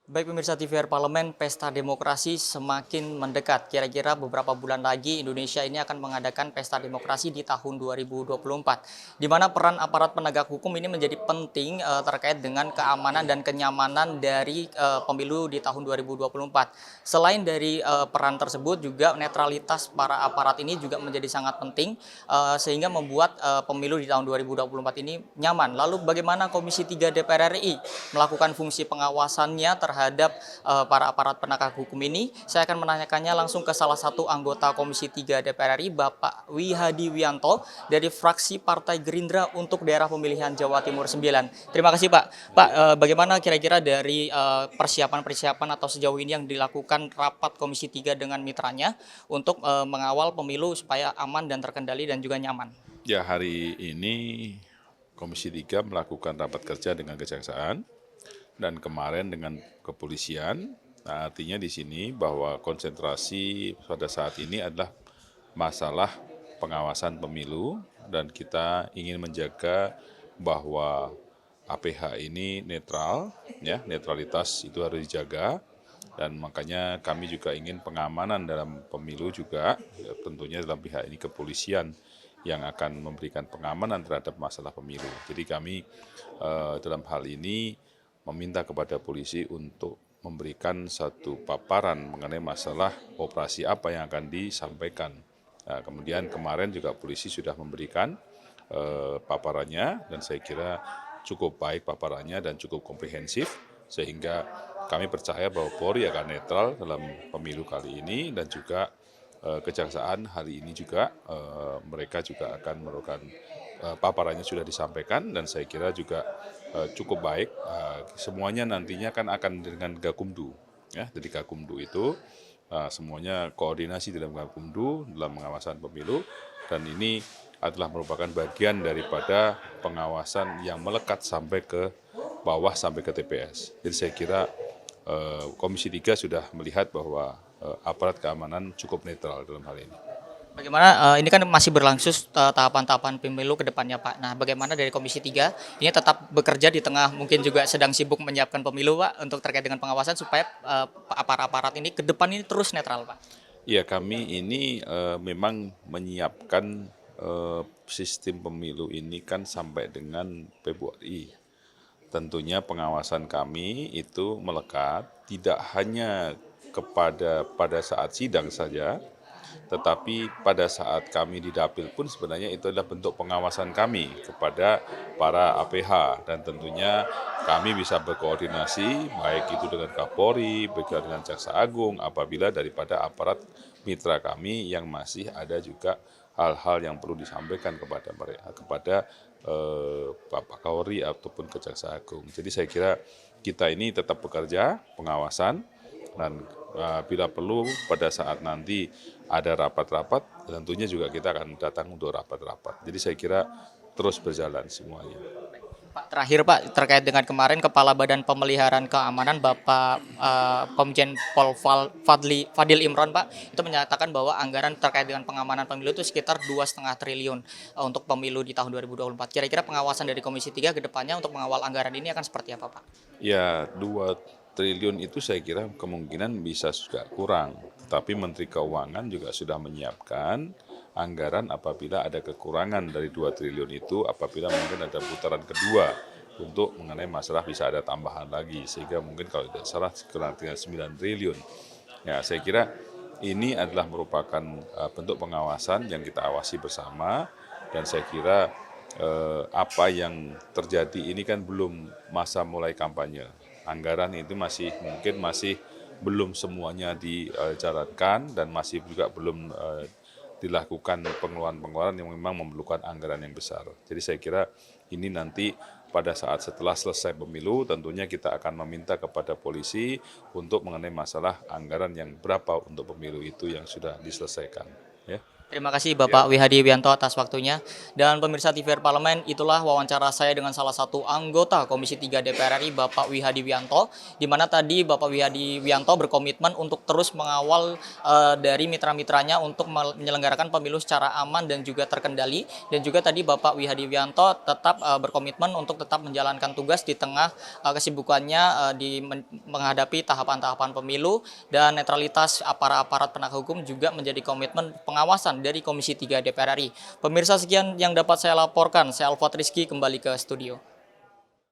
Baik pemirsa TVR Parlemen, pesta demokrasi semakin mendekat. Kira-kira beberapa bulan lagi Indonesia ini akan mengadakan pesta demokrasi di tahun 2024. Di mana peran aparat penegak hukum ini menjadi penting terkait dengan keamanan dan kenyamanan dari pemilu di tahun 2024. Selain dari peran tersebut juga netralitas para aparat ini juga menjadi sangat penting sehingga membuat pemilu di tahun 2024 ini nyaman. Lalu bagaimana Komisi 3 DPR RI melakukan fungsi pengawasannya terhadap para aparat penegak hukum ini? Saya akan menanyakannya langsung ke salah satu anggota Komisi 3 DPR RI, Bapak Wihadi Wianto dari fraksi Partai Gerindra untuk daerah pemilihan Jawa Timur 9. Terima kasih Pak. Pak, bagaimana kira-kira dari persiapan-persiapan atau sejauh ini yang dilakukan rapat Komisi 3 dengan mitranya untuk mengawal pemilu supaya aman dan terkendali dan juga nyaman? Ya, hari ini Komisi 3 melakukan rapat kerja dengan Kejaksaan dan kemarin dengan kepolisian. Nah, artinya di sini bahwa konsentrasi pada saat ini adalah masalah pengawasan pemilu dan kita ingin menjaga bahwa APH ini netral, ya, netralitas itu harus dijaga dan makanya kami juga ingin pengamanan dalam pemilu juga, ya, tentunya dalam pihak ini kepolisian yang akan memberikan pengamanan terhadap masalah pemilu. Jadi kami dalam hal ini meminta kepada polisi untuk memberikan satu paparan mengenai masalah operasi apa yang akan disampaikan. Nah, kemudian kemarin juga polisi sudah memberikan paparannya dan saya kira cukup baik paparannya dan cukup komprehensif sehingga kami percaya bahwa Polri akan netral dalam pemilu kali ini dan juga Kejaksaan hari ini juga mereka juga akan melakukan paparannya sudah disampaikan dan saya kira juga cukup baik. Semuanya nantinya kan akan dengan Gakumdu, ya. Jadi Gakumdu itu semuanya koordinasi dalam Gakumdu dalam pengawasan pemilu dan ini adalah merupakan bagian daripada pengawasan yang melekat sampai ke bawah sampai ke TPS. Jadi saya kira Komisi 3 sudah melihat bahwa aparat keamanan cukup netral dalam hal ini. Bagaimana ini kan masih berlangsung tahapan-tahapan pemilu ke depannya Pak. Nah, bagaimana dari Komisi 3 ini tetap bekerja di tengah mungkin juga sedang sibuk menyiapkan pemilu Pak untuk terkait dengan pengawasan supaya aparat-aparat ini ke depan ini terus netral Pak. Ya, kami ini memang menyiapkan sistem pemilu ini kan sampai dengan Februari. Tentunya pengawasan kami itu melekat tidak hanya pada saat sidang saja, tetapi pada saat kami di dapil pun sebenarnya itu adalah bentuk pengawasan kami kepada para APH dan tentunya kami bisa berkoordinasi baik itu dengan Kapolri, baik dengan Jaksa Agung apabila daripada aparat mitra kami yang masih ada juga hal-hal yang perlu disampaikan kepada mereka, kepada Bapak Kapolri ataupun ke Jaksa Agung. Jadi saya kira kita ini tetap bekerja pengawasan dan bila perlu pada saat nanti ada rapat-rapat tentunya juga kita akan datang untuk rapat-rapat. Jadi saya kira terus berjalan semuanya. Pak, terakhir Pak, terkait dengan kemarin Kepala Badan Pemeliharaan Keamanan Bapak Komjen Pol Fadil Imron Pak, itu menyatakan bahwa anggaran terkait dengan pengamanan pemilu itu sekitar 2,5 triliun untuk pemilu di tahun 2024. Kira-kira pengawasan dari Komisi 3 ke depannya untuk mengawal anggaran ini akan seperti apa Pak? Ya, 2 triliun itu saya kira kemungkinan bisa juga kurang. Tetapi Menteri Keuangan juga sudah menyiapkan anggaran apabila ada kekurangan dari 2 triliun itu, apabila mungkin ada putaran kedua untuk mengenai masalah bisa ada tambahan lagi. Sehingga mungkin kalau tidak salah sekitar 9 triliun. Ya, saya kira ini adalah merupakan bentuk pengawasan yang kita awasi bersama dan saya kira apa yang terjadi ini kan belum masa mulai kampanye. Anggaran itu mungkin masih belum semuanya dijalankan dan masih juga belum dilakukan pengeluaran-pengeluaran yang memang memerlukan anggaran yang besar. Jadi saya kira ini nanti pada saat setelah selesai pemilu tentunya kita akan meminta kepada polisi untuk mengenai masalah anggaran yang berapa untuk pemilu itu yang sudah diselesaikan. Ya. Terima kasih Bapak Wihadi Wianto atas waktunya. Dan pemirsa TVRI Parlemen, itulah wawancara saya dengan salah satu anggota Komisi 3 DPR RI, Bapak Wihadi Wianto, di mana tadi Bapak Wihadi Wianto berkomitmen untuk terus mengawal dari mitra-mitranya untuk menyelenggarakan pemilu secara aman dan juga terkendali. Dan juga tadi Bapak Wihadi Wianto tetap berkomitmen untuk tetap menjalankan tugas di tengah kesibukannya menghadapi tahapan-tahapan pemilu, dan netralitas aparat penegak hukum juga menjadi komitmen pengawasan dari Komisi 3 DPR RI. Pemirsa, sekian yang dapat saya laporkan. Saya Alfat Rizky, kembali ke studio.